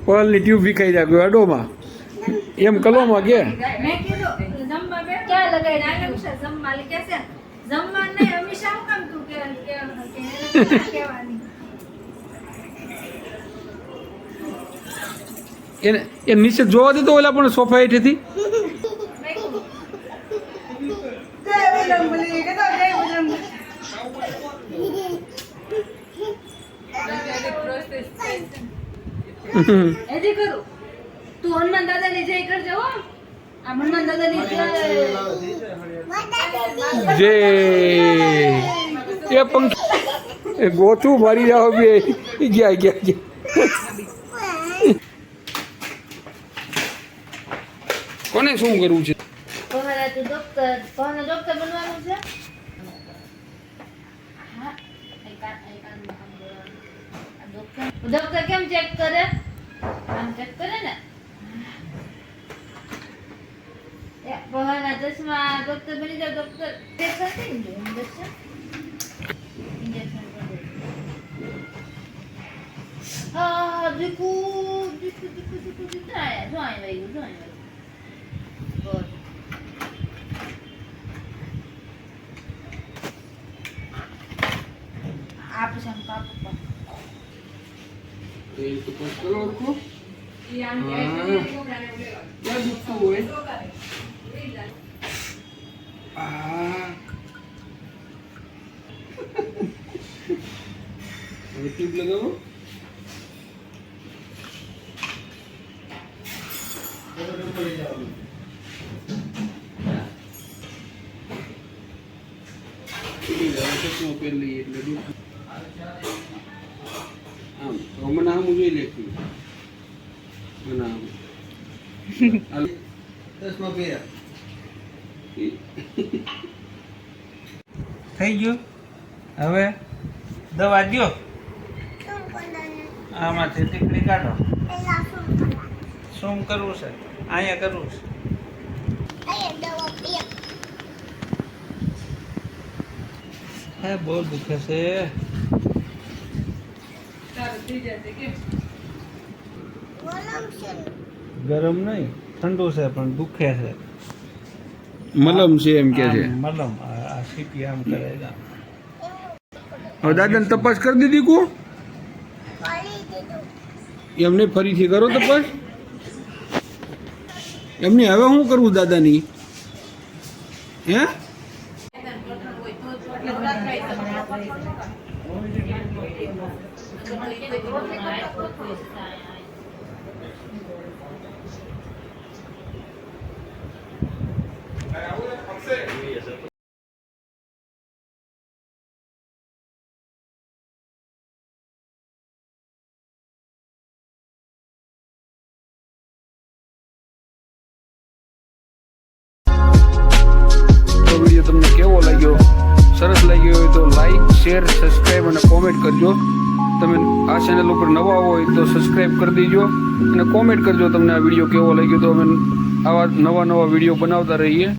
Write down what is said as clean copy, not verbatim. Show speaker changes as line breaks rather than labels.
પલની tube વિખાઈ જાય અડોમાં એમ કલોમાં કે એને એ નીચે જોવા દેતો ઓલા પણ સોફા હેઠેથી
તું હનુમાન દાદા ની જય કરજે હો. આ હનુમાન દાદા ની
જય એ પંખ ગોથું મારી જાવ બે ગયા કોને શું કરવું છે?
ડોક્ટર બનવાનું છે. ડોક્ટર કેમ ચેક કરે? આમ ચેક કરે ને. બહારના ચશ્મા ડોક્ટર બની જાવ. ડોક્ટર ચેક કરશે ને ઇન્જેક્શન હા દીકુ આયા જો આયા વાગ્યું आप शंका
એ તો બસ કરો કો क्या दुखતું હોય ટ્યુબ લગાવો પહેલી એટલે આમ મને આમ જોઈ લેખી મને આમ
થઈ ગયું હવે દવા દો આમાંથી ટીકડી કાઢો શું કરવું છે અહીંયા કરવું છે હે બહુ દુખે છે ગરમ નહીં ઠંડુ છે પણ દુખે છે
મલમ છે એમ કે છે
મલમ આ સીપી આમ કરે
હવે દાદાને તપાસ કરી દીધી કો એમને ફરીથી કરો તપાસ એમને હવે શું કરવું દાદાની હે વિડીયો તમને કેવો લાગ્યો સરસ લાગ્યો હોય તો લાઈક શેર સબસ્ક્રાઈબ અને કોમેન્ટ કરજો તમે આ ચેનલ ઉપર નવા હોય તો સબસ્ક્રાઈબ કરી દેજો અને કોમેન્ટ કરજો તમને આ વિડીયો કેવો લાગ્યો તો અમે આવા નવા વિડીયો બનાવતા રહીએ